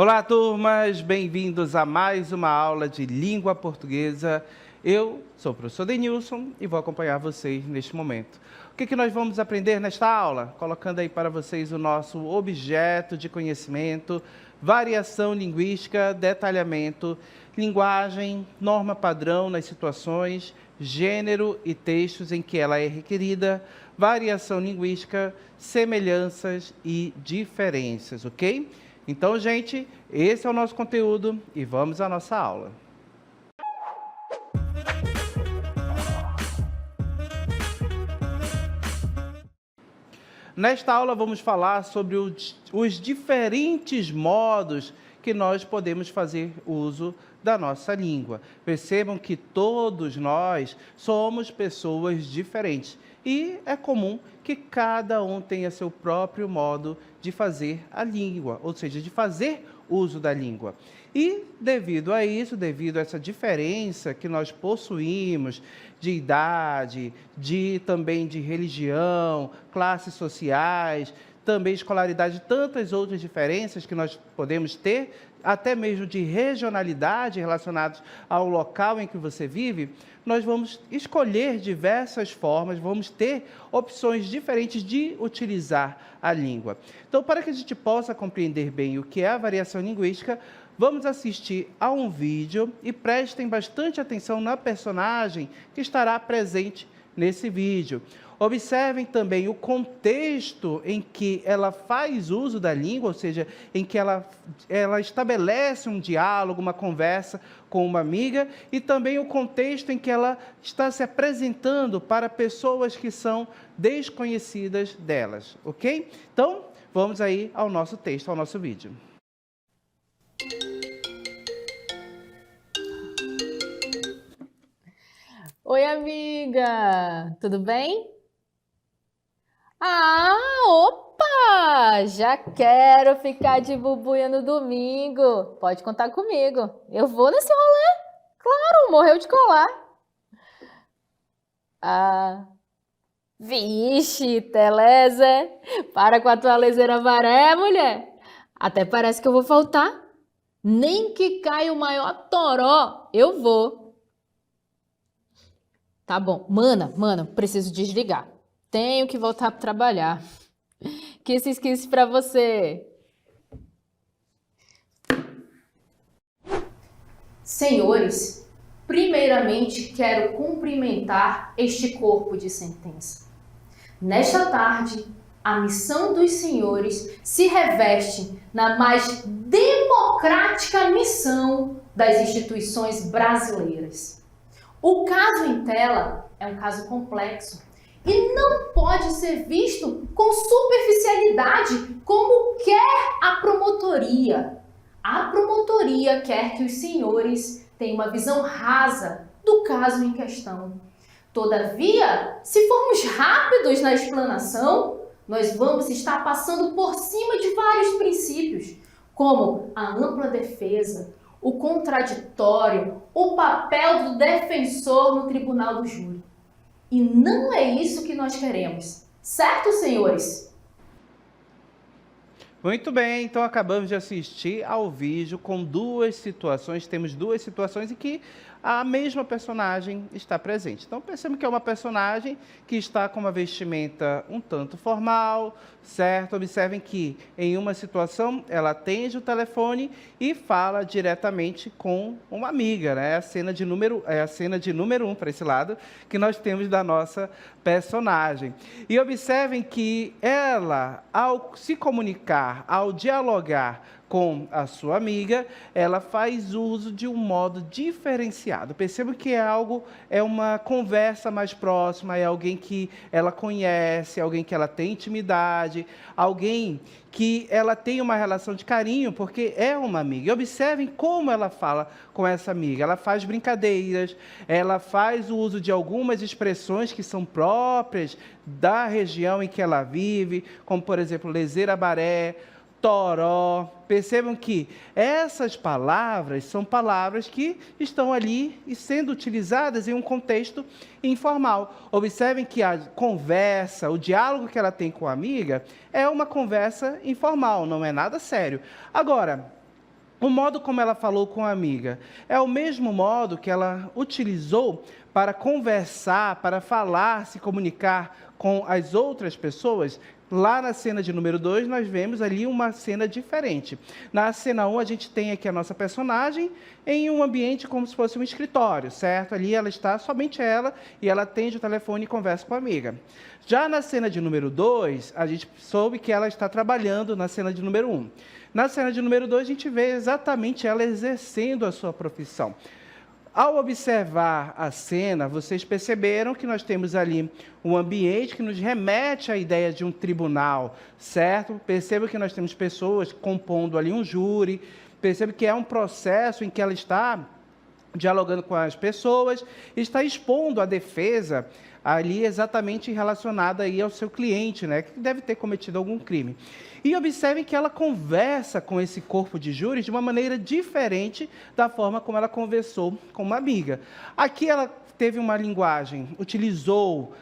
Olá, turmas! Bem-vindos a mais uma aula de língua portuguesa. Eu sou o professor Denilson e vou acompanhar vocês neste momento. O que nós vamos aprender nesta aula? Colocando aí para vocês o nosso objeto de conhecimento, variação linguística, detalhamento, linguagem, norma padrão nas situações, gênero e textos em que ela é requerida, variação linguística, semelhanças e diferenças, ok? Então, gente, esse é o nosso conteúdo e vamos à nossa aula. Nesta aula vamos falar sobre os diferentes modos que nós podemos fazer uso da nossa língua. Percebam que todos nós somos pessoas diferentes e é comum que cada um tenha seu próprio modo de fazer a língua, ou seja, de fazer uso da língua. E devido a isso, devido a essa diferença que nós possuímos de idade, também de religião, classes sociais, também escolaridade, tantas outras diferenças que nós podemos ter, até mesmo de regionalidade relacionados ao local em que você vive, nós vamos escolher diversas formas, vamos ter opções diferentes de utilizar a língua. Então, para que a gente possa compreender bem o que é a variação linguística, vamos assistir a um vídeo e prestem bastante atenção na personagem que estará presente nesse vídeo. Observem também o contexto em que ela faz uso da língua, ou seja, em que ela estabelece um diálogo, uma conversa com uma amiga, e também o contexto em que ela está se apresentando para pessoas que são desconhecidas delas, ok? Então, vamos aí ao nosso texto, ao nosso vídeo. Oi, amiga! Tudo bem? Opa! Já quero ficar de bubuia no domingo. Pode contar comigo. Eu vou nesse rolê. Claro, morreu de colar. Vixe, Teleza. Para com a tua leseira varé, mulher. Até parece que eu vou faltar. Nem que caia o maior toró, eu vou. Tá bom. Mana, preciso desligar. Tenho que voltar para trabalhar. Que se esquece para você. Senhores, primeiramente quero cumprimentar este corpo de sentença. Nesta tarde, a missão dos senhores se reveste na mais democrática missão das instituições brasileiras. O caso em tela é um caso complexo e não pode ser visto com superficialidade como quer a promotoria. A promotoria quer que os senhores tenham uma visão rasa do caso em questão. Todavia, se formos rápidos na explanação, nós vamos estar passando por cima de vários princípios, como a ampla defesa, o contraditório, o papel do defensor no tribunal do júri. E não é isso que nós queremos, certo, senhores? Muito bem, então acabamos de assistir ao vídeo com duas situações, temos duas situações em que a mesma personagem está presente. Então, percebemos que é uma personagem que está com uma vestimenta um tanto formal, certo? Observem que em uma situação ela atende o telefone e fala diretamente com uma amiga, né? É a cena de número 1 para esse lado que nós temos da nossa personagem. E observem que ela, ao se comunicar, ao dialogar com a sua amiga, ela faz uso de um modo diferenciado. Perceba que é uma conversa mais próxima, é alguém que ela conhece, alguém que ela tem intimidade, alguém que ela tem uma relação de carinho, porque é uma amiga. E observem como ela fala com essa amiga. Ela faz brincadeiras, ela faz o uso de algumas expressões que são próprias da região em que ela vive, como, por exemplo, leseira baré, toró. Percebam que essas palavras são palavras que estão ali e sendo utilizadas em um contexto informal. Observem que a conversa, o diálogo que ela tem com a amiga é uma conversa informal, não é nada sério. Agora, O modo como ela falou com a amiga é o mesmo modo que ela utilizou para conversar, para falar, se comunicar com as outras pessoas. Lá na cena de número 2, nós vemos ali uma cena diferente. Na cena 1, a gente tem aqui a nossa personagem em um ambiente como se fosse um escritório, certo? Ali ela está, somente ela, e ela atende o telefone e conversa com a amiga. Já na cena de número 2, a gente soube que ela está trabalhando na cena de número 1. Na cena de número 2, a gente vê exatamente ela exercendo a sua profissão. Ao observar a cena, vocês perceberam que nós temos ali um ambiente que nos remete à ideia de um tribunal, certo? Perceba que nós temos pessoas compondo ali um júri, perceba que é um processo em que ela está dialogando com as pessoas, está expondo a defesa ali exatamente relacionada aí ao seu cliente, né, que deve ter cometido algum crime. E observem que ela conversa com esse corpo de júri de uma maneira diferente da forma como ela conversou com uma amiga. Aqui ela teve uma linguagem, utilizou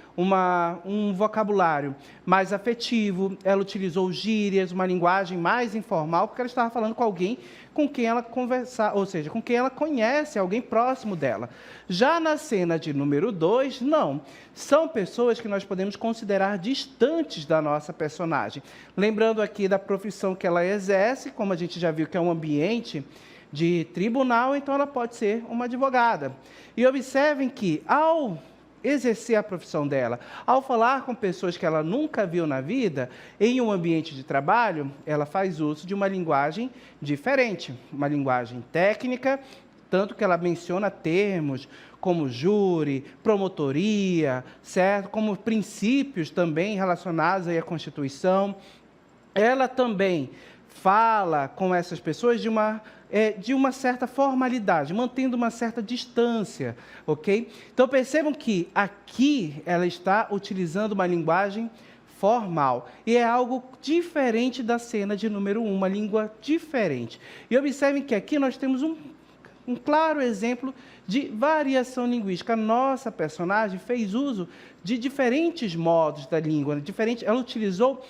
um vocabulário mais afetivo, ela utilizou gírias, uma linguagem mais informal, porque ela estava falando com alguém com quem ela conversa, ou seja, com quem ela conhece, alguém próximo dela. Já na cena de número 2, não. São pessoas que nós podemos considerar distantes da nossa personagem. Lembrando aqui da profissão que ela exerce, como a gente já viu que é um ambiente de tribunal, então ela pode ser uma advogada. E observem que, ao exercer a profissão dela, ao falar com pessoas que ela nunca viu na vida, em um ambiente de trabalho, ela faz uso de uma linguagem diferente, uma linguagem técnica, tanto que ela menciona termos como júri, promotoria, certo? Como princípios também relacionados aí à Constituição. Ela também fala com essas pessoas de uma certa formalidade, mantendo uma certa distância, ok? Então, percebam que aqui ela está utilizando uma linguagem formal, e é algo diferente da cena de número 1, uma língua diferente. E observem que aqui nós temos um claro exemplo de variação linguística. A nossa personagem fez uso de diferentes modos da língua, ela utilizou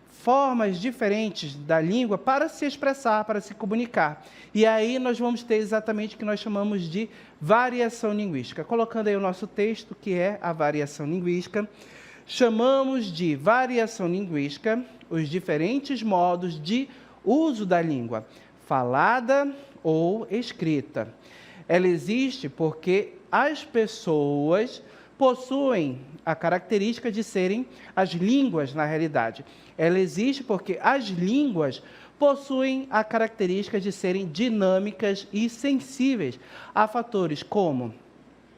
formas diferentes da língua para se expressar, para se comunicar. E aí nós vamos ter exatamente o que nós chamamos de variação linguística. Colocando aí o nosso texto, que é a variação linguística, chamamos de variação linguística os diferentes modos de uso da língua, falada ou escrita. Ela existe porque as pessoas possuem a característica de serem as línguas na realidade. Ela existe porque as línguas possuem a característica de serem dinâmicas e sensíveis a fatores como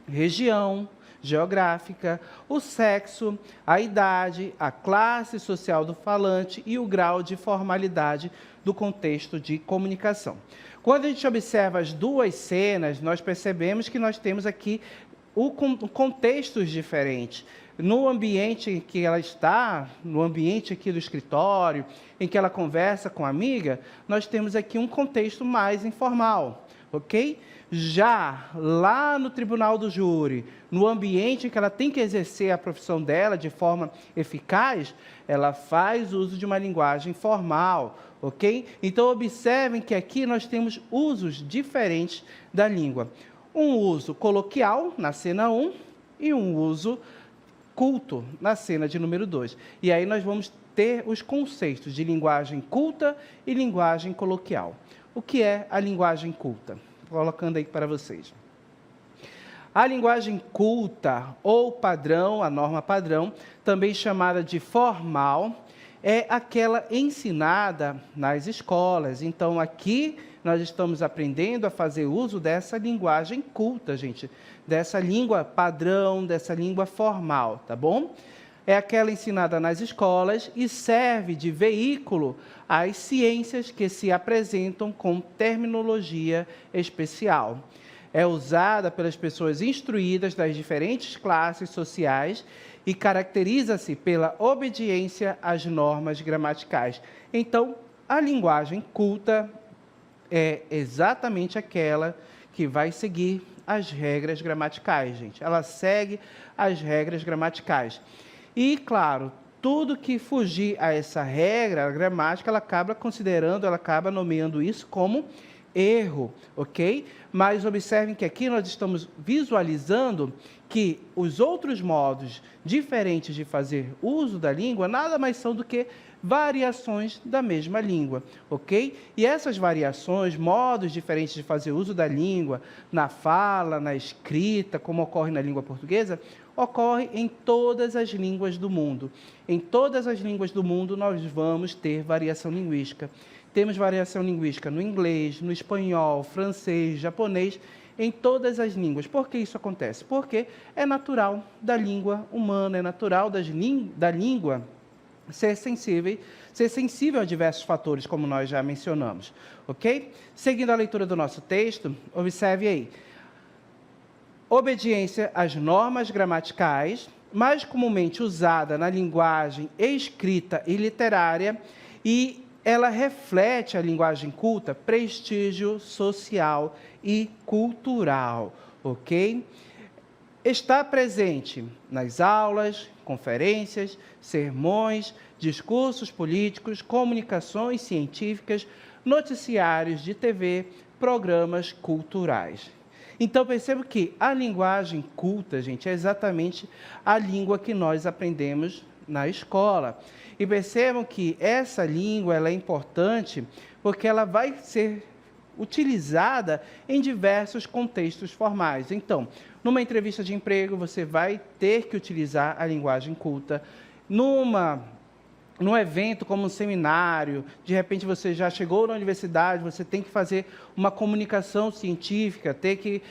região geográfica, o sexo, a idade, a classe social do falante e o grau de formalidade do contexto de comunicação. Quando a gente observa as duas cenas, nós percebemos que nós temos aqui contextos diferentes. No ambiente em que ela está, no ambiente aqui do escritório, em que ela conversa com a amiga, nós temos aqui um contexto mais informal, ok? Já lá no tribunal do júri, no ambiente em que ela tem que exercer a profissão dela de forma eficaz, ela faz uso de uma linguagem formal, ok? Então, observem que aqui nós temos usos diferentes da língua. Um uso coloquial, na cena 1, e um uso culto, na cena de número 2. E aí nós vamos ter os conceitos de linguagem culta e linguagem coloquial. O que é a linguagem culta? Colocando aí para vocês. A linguagem culta, ou padrão, a norma padrão, também chamada de formal, é aquela ensinada nas escolas. Então, aqui nós estamos aprendendo a fazer uso dessa linguagem culta, gente, dessa língua padrão, dessa língua formal, tá bom? É aquela ensinada nas escolas e serve de veículo às ciências que se apresentam com terminologia especial. É usada pelas pessoas instruídas das diferentes classes sociais e caracteriza-se pela obediência às normas gramaticais. Então, a linguagem culta é exatamente aquela que vai seguir as regras gramaticais, gente. Ela segue as regras gramaticais. E, claro, tudo que fugir a essa regra, a gramática, ela acaba considerando, ela acaba nomeando isso como erro, ok? Mas observem que aqui nós estamos visualizando que os outros modos diferentes de fazer uso da língua nada mais são do que variações da mesma língua, ok? E essas variações, modos diferentes de fazer uso da língua, na fala, na escrita, como ocorre na língua portuguesa, ocorre em todas as línguas do mundo. Em todas as línguas do mundo nós vamos ter variação linguística. Temos variação linguística no inglês, no espanhol, francês, japonês, em todas as línguas. Por que isso acontece? Porque é natural da língua humana, é natural da língua ser sensível a diversos fatores, como nós já mencionamos, ok? Seguindo a leitura do nosso texto, observe aí. Obediência às normas gramaticais, mais comumente usada na linguagem escrita e literária, e ela reflete a linguagem culta, prestígio social e cultural, ok? Está presente nas aulas, conferências, sermões, discursos políticos, comunicações científicas, noticiários de TV, programas culturais. Então, perceba que a linguagem culta, gente, é exatamente a língua que nós aprendemos na escola. E percebam que essa língua ela é importante porque ela vai ser utilizada em diversos contextos formais. Então, numa entrevista de emprego, você vai ter que utilizar a linguagem culta. Num evento como um seminário, de repente você já chegou na universidade, você tem que fazer uma comunicação científica, ter que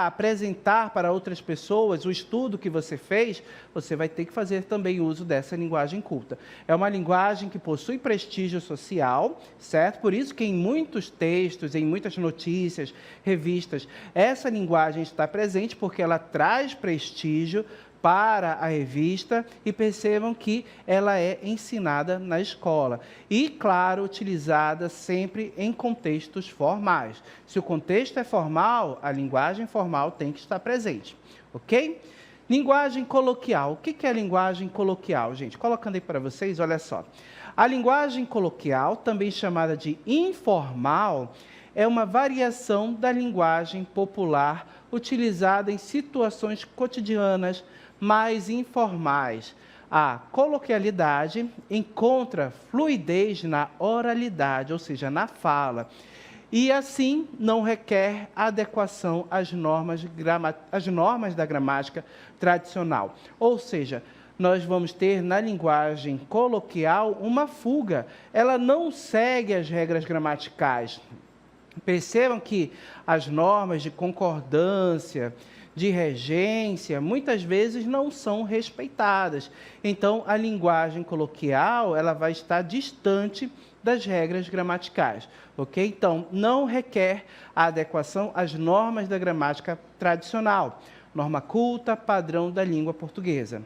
apresentar para outras pessoas o estudo que você fez, você vai ter que fazer também uso dessa linguagem culta. É uma linguagem que possui prestígio social, certo? Por isso que em muitos textos, em muitas notícias, revistas, essa linguagem está presente porque ela traz prestígio para a revista e percebam que ela é ensinada na escola. E, claro, utilizada sempre em contextos formais. Se o contexto é formal, a linguagem formal tem que estar presente, ok? Linguagem coloquial. O que é a linguagem coloquial, gente? Colocando aí para vocês, olha só. A linguagem coloquial, também chamada de informal, é uma variação da linguagem popular utilizada em situações cotidianas, mais informais. A coloquialidade encontra fluidez na oralidade, ou seja, na fala, e assim não requer adequação às normas da gramática tradicional. Ou seja, nós vamos ter na linguagem coloquial uma fuga, ela não segue as regras gramaticais. Percebam que as normas de concordância, de regência, muitas vezes não são respeitadas. Então, a linguagem coloquial, ela vai estar distante das regras gramaticais, ok? Então, não requer a adequação às normas da gramática tradicional, norma culta, padrão da língua portuguesa.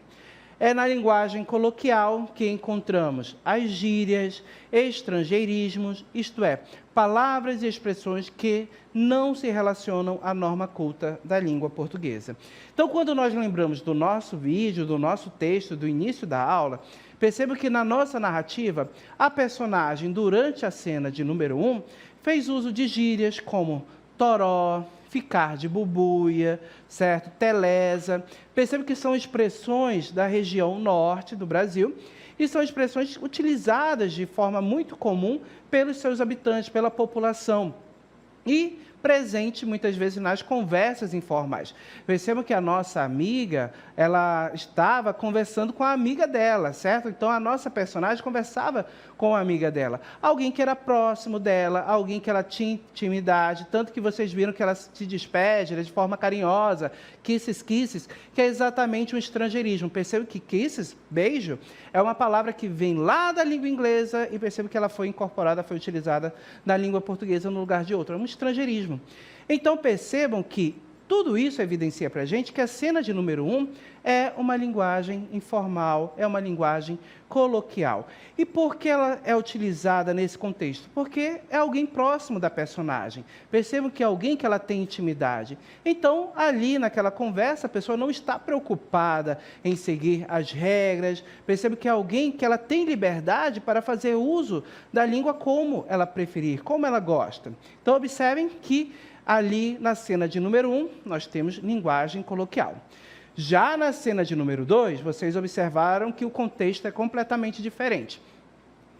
É na linguagem coloquial que encontramos as gírias, estrangeirismos, isto é, palavras e expressões que não se relacionam à norma culta da língua portuguesa. Então, quando nós lembramos do nosso vídeo, do nosso texto, do início da aula, perceba que na nossa narrativa, a personagem, durante a cena de número 1, fez uso de gírias como toró, ficar de bubuia, certo? Telesa. Perceba que são expressões da região norte do Brasil e são expressões utilizadas de forma muito comum pelos seus habitantes, pela população. E presente muitas vezes nas conversas informais. Percebam que a nossa amiga, ela estava conversando com a amiga dela, certo? Então, a nossa personagem conversava com a amiga dela. Alguém que era próximo dela, alguém que ela tinha intimidade, tanto que vocês viram que ela se despede de forma carinhosa, kisses, kisses, que é exatamente um estrangeirismo. Percebam que kisses, beijo, é uma palavra que vem lá da língua inglesa e percebam que ela foi incorporada, foi utilizada na língua portuguesa no lugar de outra. É um estrangeirismo. Então, percebam que Tudo isso evidencia para a gente que a cena de número 1 é uma linguagem informal, é uma linguagem coloquial. E por que ela é utilizada nesse contexto? Porque é alguém próximo da personagem. Percebam que é alguém que ela tem intimidade. Então, ali naquela conversa, a pessoa não está preocupada em seguir as regras. Percebam que é alguém que ela tem liberdade para fazer uso da língua como ela preferir, como ela gosta. Então, observem que ali na cena de número 1, nós temos linguagem coloquial. Já na cena de número 2, vocês observaram que o contexto é completamente diferente.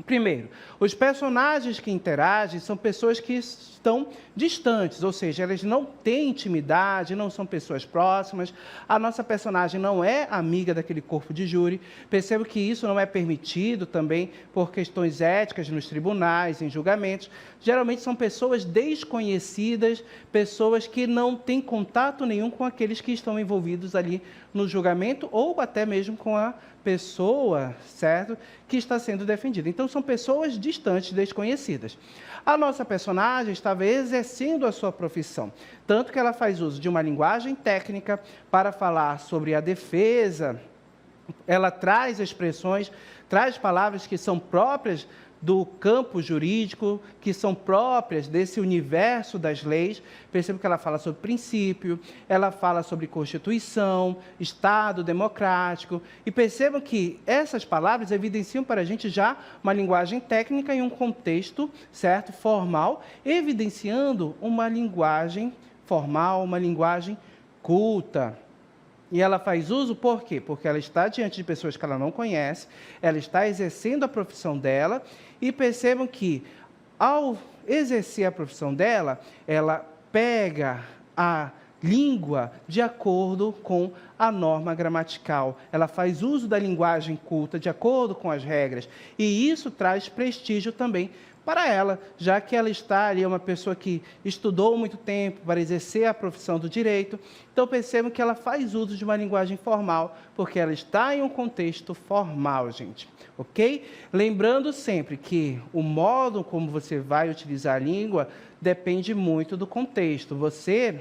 Primeiro, os personagens que interagem são pessoas que estão distantes, ou seja, elas não têm intimidade, não são pessoas próximas. A nossa personagem não é amiga daquele corpo de júri. Percebo que isso não é permitido também por questões éticas nos tribunais, em julgamentos. Geralmente são pessoas desconhecidas, pessoas que não têm contato nenhum com aqueles que estão envolvidos ali no julgamento ou até mesmo com a pessoa, certo, que está sendo defendida. Então, são pessoas distantes, desconhecidas. A nossa personagem estava exercendo a sua profissão, tanto que ela faz uso de uma linguagem técnica para falar sobre a defesa. Ela traz expressões, traz palavras que são próprias do campo jurídico, que são próprias desse universo das leis. Percebo que ela fala sobre princípio, ela fala sobre Constituição, Estado democrático, e percebam que essas palavras evidenciam para a gente já uma linguagem técnica e um contexto, certo, formal, evidenciando uma linguagem formal, uma linguagem culta. E ela faz uso por quê? Porque ela está diante de pessoas que ela não conhece, ela está exercendo a profissão dela, e percebam que, ao exercer a profissão dela, ela pega a língua de acordo com a norma gramatical. Ela faz uso da linguagem culta de acordo com as regras, e isso traz prestígio também para ela, já que ela está ali, é uma pessoa que estudou muito tempo para exercer a profissão do direito. Então, percebam que ela faz uso de uma linguagem formal, porque ela está em um contexto formal, gente, ok? Lembrando sempre que o modo como você vai utilizar a língua depende muito do contexto. Você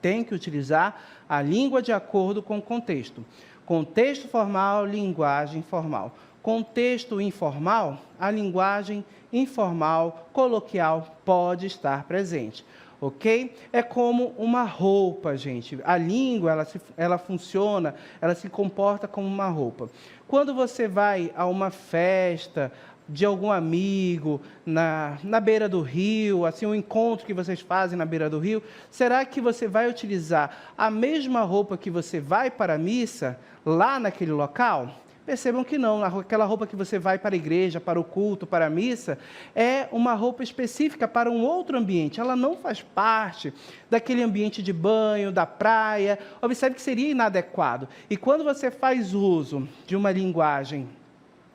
tem que utilizar a língua de acordo com o contexto. Contexto formal, linguagem formal. Contexto informal, a linguagem informal, coloquial, pode estar presente, ok? É como uma roupa, gente. A língua, ela funciona, ela se comporta como uma roupa. Quando você vai a uma festa de algum amigo, na beira do rio, assim, um encontro que vocês fazem na beira do rio, será que você vai utilizar a mesma roupa que você vai para a missa, lá naquele local? Percebam que não, aquela roupa que você vai para a igreja, para o culto, para a missa, é uma roupa específica para um outro ambiente. Ela não faz parte daquele ambiente de banho, da praia. Observe que seria inadequado. E quando você faz uso de uma linguagem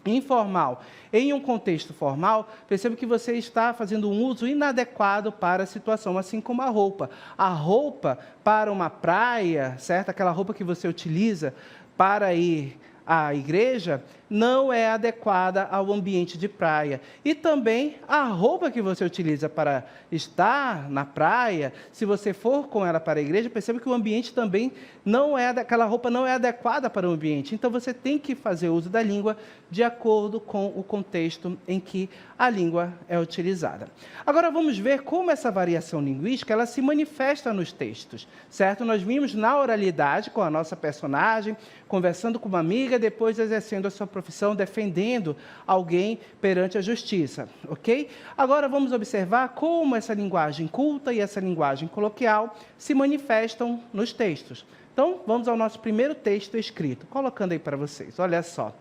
informal em um contexto formal, perceba que você está fazendo um uso inadequado para a situação, assim como a roupa. A roupa para uma praia, certo? Aquela roupa que você utiliza para ir à igreja, não é adequada ao ambiente de praia. E também a roupa que você utiliza para estar na praia, se você for com ela para a igreja, perceba que o ambiente também não é, aquela roupa não é adequada para o ambiente. Então você tem que fazer uso da língua de acordo com o contexto em que a língua é utilizada. Agora vamos ver como essa variação linguística ela se manifesta nos textos, certo? Nós vimos na oralidade com a nossa personagem, conversando com uma amiga, depois exercendo a sua profissão, defendendo alguém perante a justiça, ok? Agora vamos observar como essa linguagem culta e essa linguagem coloquial se manifestam nos textos. Então, vamos ao nosso primeiro texto escrito, colocando aí para vocês, olha só.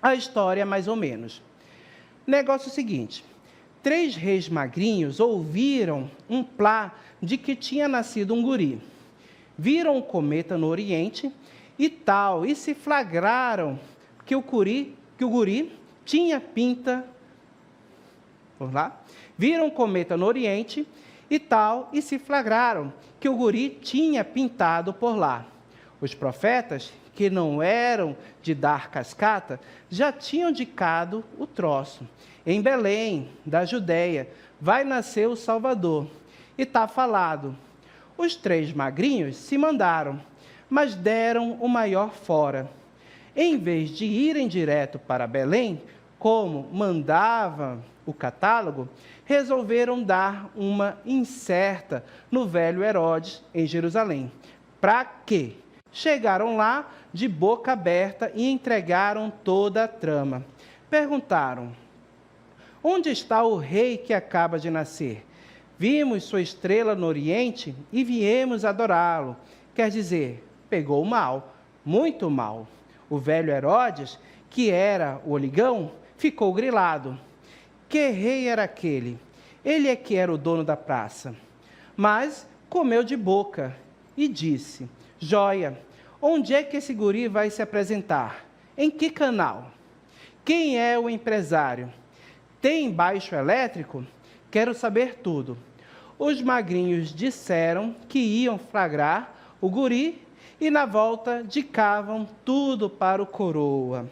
A história, mais ou menos. Negócio seguinte, 3 reis magrinhos ouviram um plá de que tinha nascido um guri. Viram um cometa no Oriente e se flagraram que o guri tinha pinta. Vamos lá? Viram um cometa no Oriente e se flagraram que o guri tinha pintado por lá. Os profetas, que não eram de dar cascata, já tinham indicado o troço. Em Belém, da Judéia, vai nascer o Salvador. E está falado. Os 3 magrinhos se mandaram, mas deram o maior fora. Em vez de irem direto para Belém, como mandava o catálogo, resolveram dar uma incerta no velho Herodes, em Jerusalém. Para quê? Chegaram lá de boca aberta e entregaram toda a trama. Perguntaram: onde está o rei que acaba de nascer? Vimos sua estrela no Oriente e viemos adorá-lo. Quer dizer, pegou mal, muito mal. O velho Herodes, que era o Oligão, ficou grilado. Que rei era aquele? Ele é que era o dono da praça. Mas comeu de boca e disse: joia, onde é que esse guri vai se apresentar? Em que canal? Quem é o empresário? Tem baixo elétrico? Quero saber tudo. Os magrinhos disseram que iam flagrar o guri e na volta dicavam tudo para o coroa.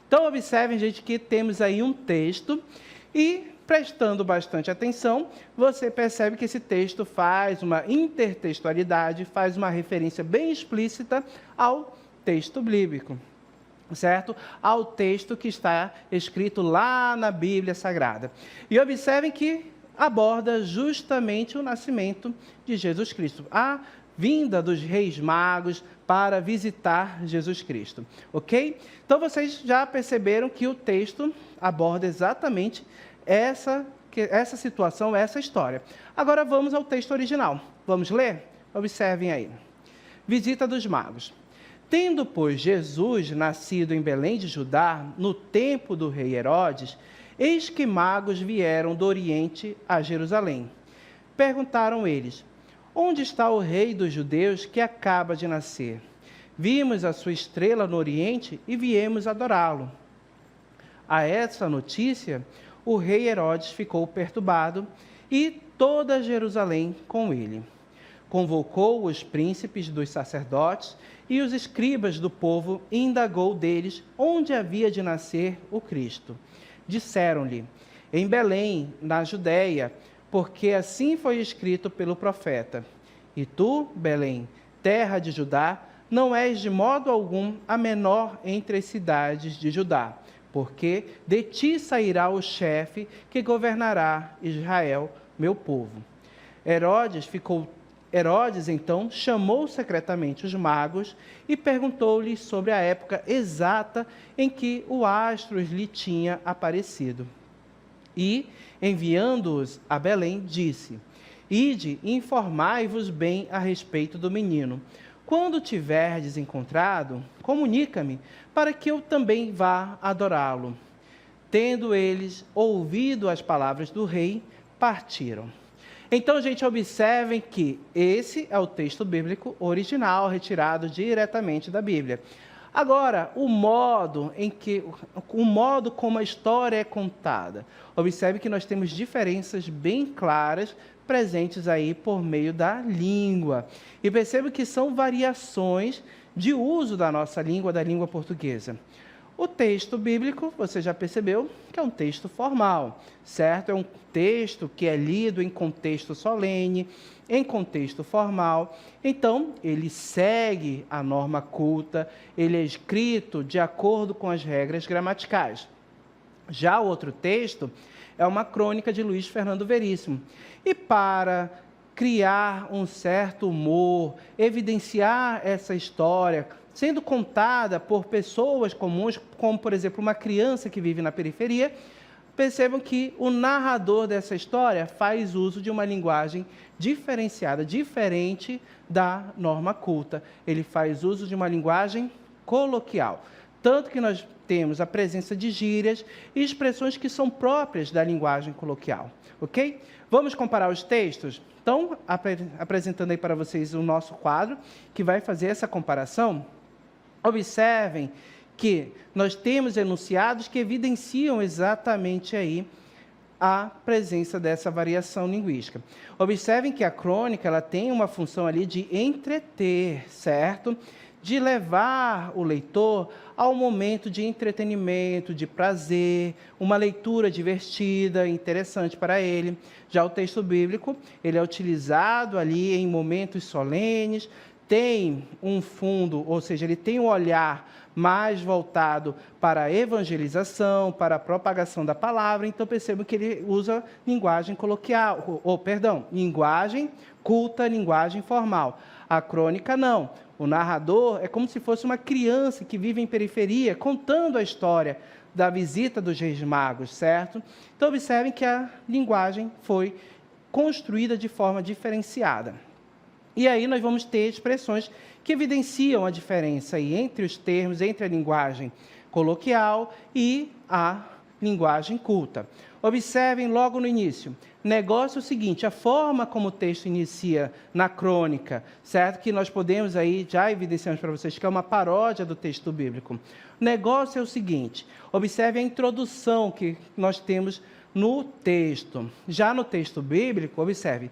Então observem, gente, que temos aí um texto e, prestando bastante atenção, você percebe que esse texto faz uma intertextualidade, faz uma referência bem explícita ao texto bíblico, certo? Ao texto que está escrito lá na Bíblia Sagrada. E observem que aborda justamente o nascimento de Jesus Cristo, a vinda dos reis magos para visitar Jesus Cristo, ok? Então vocês já perceberam que o texto aborda exatamente essa situação, essa história. Agora vamos ao texto original. Vamos ler? Observem aí. Visita dos magos. Tendo, pois, Jesus nascido em Belém de Judá, no tempo do rei Herodes, eis que magos vieram do Oriente a Jerusalém. Perguntaram eles: onde está o rei dos judeus que acaba de nascer? Vimos a sua estrela no Oriente e viemos adorá-lo. A essa notícia, o rei Herodes ficou perturbado e toda Jerusalém com ele. Convocou os príncipes dos sacerdotes e os escribas do povo e indagou deles onde havia de nascer o Cristo. Disseram-lhe: em Belém, na Judéia, porque assim foi escrito pelo profeta: e tu, Belém, terra de Judá, não és de modo algum a menor entre as cidades de Judá, porque de ti sairá o chefe que governará Israel, meu povo. Herodes, então, chamou secretamente os magos e perguntou-lhes sobre a época exata em que o astro lhe tinha aparecido. E, enviando-os a Belém, disse: ide e informai-vos bem a respeito do menino. Quando tiverdes encontrado, comunica-me, para que eu também vá adorá-lo. Tendo eles ouvido as palavras do rei, partiram. Então, gente, observem que esse é o texto bíblico original, retirado diretamente da Bíblia. Agora, o modo como a história é contada. Observe que nós temos diferenças bem claras presentes aí por meio da língua. E perceba que são variações de uso da nossa língua, da língua portuguesa. O texto bíblico, você já percebeu que é um texto formal, certo? É um texto que é lido em contexto solene, em contexto formal. Então, ele segue a norma culta, ele é escrito de acordo com as regras gramaticais. Já o outro texto é uma crônica de Luiz Fernando Veríssimo. E para criar um certo humor, evidenciar essa história, sendo contada por pessoas comuns, como, por exemplo, uma criança que vive na periferia, percebam que o narrador dessa história faz uso de uma linguagem diferenciada, diferente da norma culta. Ele faz uso de uma linguagem coloquial. Tanto que nós temos a presença de gírias e expressões que são próprias da linguagem coloquial. Ok? Vamos comparar os textos? Então, apresentando aí para vocês o nosso quadro, que vai fazer essa comparação. Observem que nós temos enunciados que evidenciam exatamente aí a presença dessa variação linguística. Observem que a crônica ela tem uma função ali de entreter, certo? de levar o leitor ao momento de entretenimento, de prazer, uma leitura divertida, interessante para ele. Já o texto bíblico, ele é utilizado ali em momentos solenes, tem um fundo, ou seja, ele tem um olhar mais voltado para a evangelização, para a propagação da palavra. Então percebo que ele usa linguagem coloquial, linguagem culta, linguagem formal. A crônica não. O narrador é como se fosse uma criança que vive em periferia, contando a história da visita dos Reis Magos, certo? Então observem que a linguagem foi construída de forma diferenciada. E aí nós vamos ter expressões que evidenciam a diferença aí entre os termos, entre a linguagem coloquial e a linguagem culta. Observem logo no início. Negócio é o seguinte, a forma como o texto inicia na crônica, certo? Que nós podemos aí, já evidenciamos para vocês, que é uma paródia do texto bíblico. O negócio é o seguinte, observe a introdução que nós temos no texto. Já no texto bíblico, observe,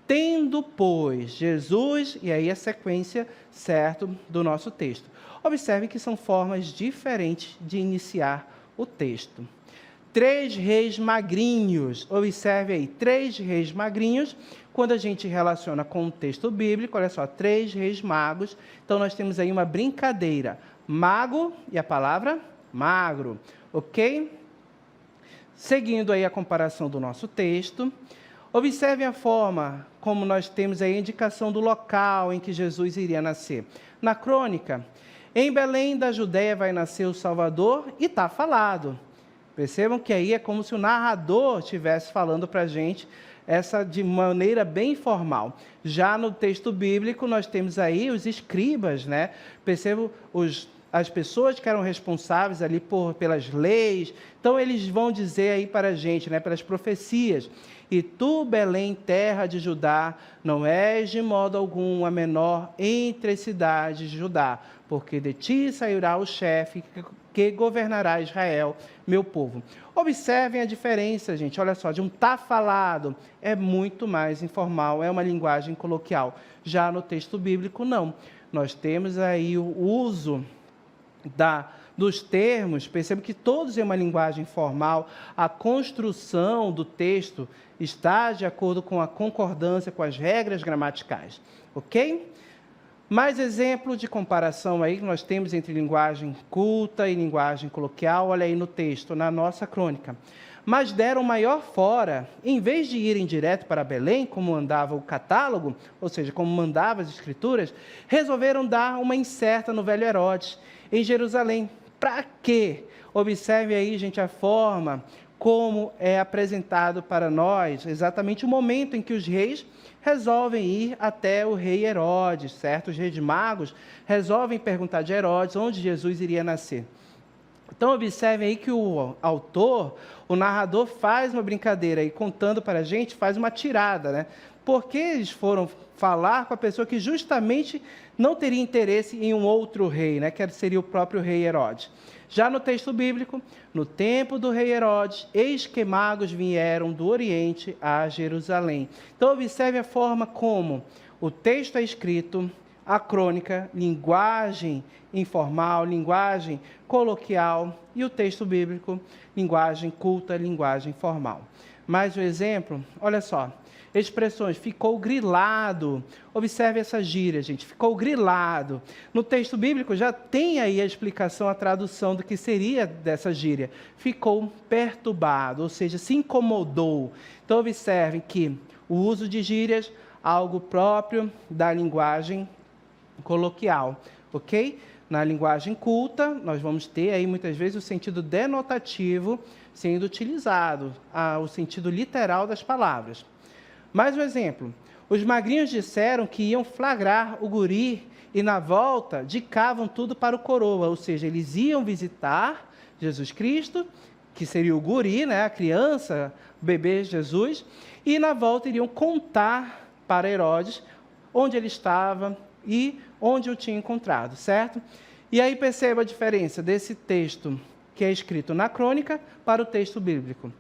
tendo, pois, Jesus, e aí a sequência, certo, do nosso texto. Observe que são formas diferentes de iniciar o texto. 3 reis magrinhos, observe aí, 3 reis magrinhos, quando a gente relaciona com o texto bíblico, olha só, 3 reis magos, então nós temos aí uma brincadeira, mago e a palavra magro, ok? Seguindo aí a comparação do nosso texto, observem a forma como nós temos aí a indicação do local em que Jesus iria nascer. Na crônica, em Belém da Judéia vai nascer o Salvador e está falado. Percebam que aí é como se o narrador estivesse falando para a gente essa de maneira bem formal. Já no texto bíblico, nós temos aí os escribas, né? Percebam as pessoas que eram responsáveis ali pelas leis. Então, eles vão dizer aí para a gente, né? Pelas profecias. E tu, Belém, terra de Judá, não és de modo algum a menor entre as cidades de Judá, porque de ti sairá o chefe que governará Israel, meu povo. Observem a diferença, gente. Olha só, de um tá falado é muito mais informal, é uma linguagem coloquial. Já no texto bíblico, não. Nós temos aí o uso dos termos, percebo que todos é uma linguagem formal, a construção do texto está de acordo com a concordância com as regras gramaticais, ok? Mais exemplo de comparação aí que nós temos entre linguagem culta e linguagem coloquial, olha aí no texto, na nossa crônica. Mas deram maior fora, em vez de irem direto para Belém, como andava o catálogo, ou seja, como mandava as escrituras, resolveram dar uma incerta no velho Herodes, em Jerusalém. Para quê? Observe aí, gente, a forma como é apresentado para nós, exatamente o momento em que os reis resolvem ir até o rei Herodes, certo? Os reis magos resolvem perguntar de Herodes onde Jesus iria nascer. Então, observem aí que o autor, o narrador, faz uma brincadeira aí, contando para a gente, faz uma tirada, né? Porque eles foram falar com a pessoa que justamente não teria interesse em um outro rei, né? Que seria o próprio rei Herodes. Já no texto bíblico, no tempo do rei Herodes, eis que magos vieram do Oriente a Jerusalém. Então, observe a forma como o texto é escrito, a crônica, linguagem informal, linguagem coloquial, e o texto bíblico, linguagem culta, linguagem formal. Mais um exemplo, olha só, expressões, ficou grilado. Observe essa gíria, gente, ficou grilado. No texto bíblico já tem aí a explicação, a tradução do que seria dessa gíria. Ficou perturbado, ou seja, se incomodou. Então, observe que o uso de gírias, algo próprio da linguagem coloquial, ok? Na linguagem culta, nós vamos ter aí muitas vezes o sentido denotativo sendo utilizado, o sentido literal das palavras. Mais um exemplo, os magrinhos disseram que iam flagrar o guri e na volta dicavam tudo para o coroa, ou seja, eles iam visitar Jesus Cristo, que seria o guri, né, a criança, o bebê Jesus, e na volta iriam contar para Herodes onde ele estava e onde o tinha encontrado, certo? E aí perceba a diferença desse texto que é escrito na crônica para o texto bíblico.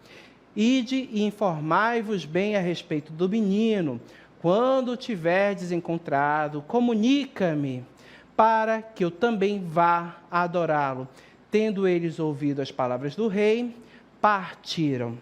Ide e informai-vos bem a respeito do menino. Quando o tiverdes encontrado, comunica-me, para que eu também vá adorá-lo. Tendo eles ouvido as palavras do rei, partiram.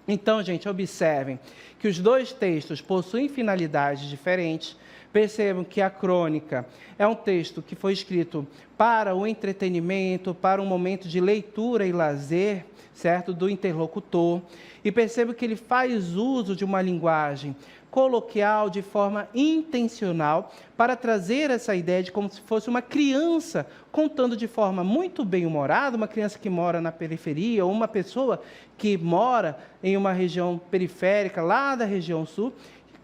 Então, gente, observem que os dois textos possuem finalidades diferentes. Percebam que a crônica é um texto que foi escrito para o entretenimento, para um momento de leitura e lazer, certo, do interlocutor. E percebam que ele faz uso de uma linguagem coloquial de forma intencional para trazer essa ideia de como se fosse uma criança contando de forma muito bem-humorada, uma criança que mora na periferia ou uma pessoa que mora em uma região periférica, lá da região sul,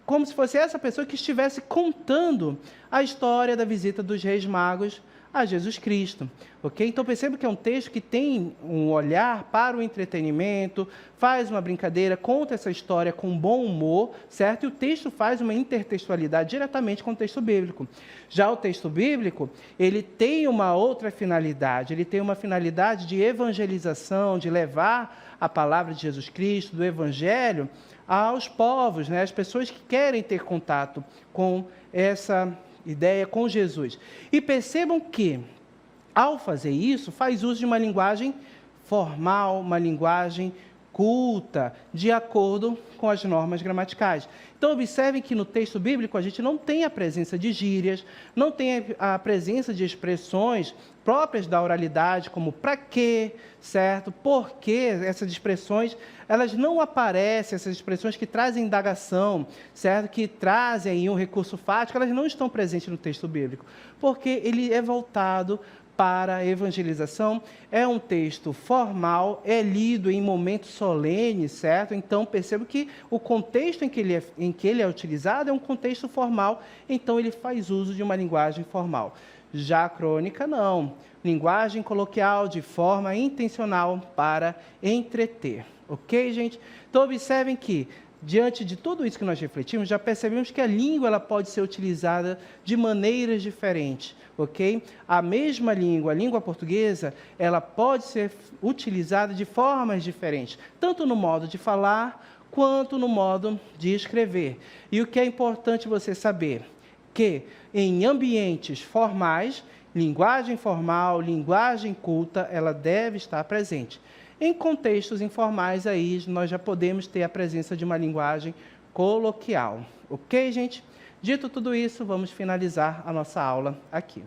como se fosse essa pessoa que estivesse contando a história da visita dos Reis Magos a Jesus Cristo, ok? Então perceba que é um texto que tem um olhar para o entretenimento, faz uma brincadeira, conta essa história com bom humor, certo? E o texto faz uma intertextualidade diretamente com o texto bíblico. Já o texto bíblico, ele tem uma outra finalidade, ele tem uma finalidade de evangelização, de levar a palavra de Jesus Cristo, do Evangelho, aos povos, né? As pessoas que querem ter contato com essa ideia, com Jesus. E percebam que, ao fazer isso, faz uso de uma linguagem formal, uma linguagem culta, de acordo com as normas gramaticais. Então, observem que no texto bíblico a gente não tem a presença de gírias, não tem a presença de expressões próprias da oralidade, como para quê, certo? Por quê? Essas expressões, elas não aparecem, essas expressões que trazem indagação, certo? Que trazem aí um recurso fático, elas não estão presentes no texto bíblico, porque ele é voltado para a evangelização, é um texto formal, é lido em momentos solenes, certo? Então, percebo que o contexto em que ele é utilizado é um contexto formal, então ele faz uso de uma linguagem formal. Já a crônica, não. Linguagem coloquial de forma intencional para entreter. Ok, gente? Então, observem que, diante de tudo isso que nós refletimos, já percebemos que a língua ela pode ser utilizada de maneiras diferentes, ok? A mesma língua, a língua portuguesa, ela pode ser utilizada de formas diferentes, tanto no modo de falar, quanto no modo de escrever. E o que é importante você saber? Que em ambientes formais, linguagem formal, linguagem culta, ela deve estar presente. Em contextos informais, aí nós já podemos ter a presença de uma linguagem coloquial. Ok, gente? Dito tudo isso, vamos finalizar a nossa aula aqui.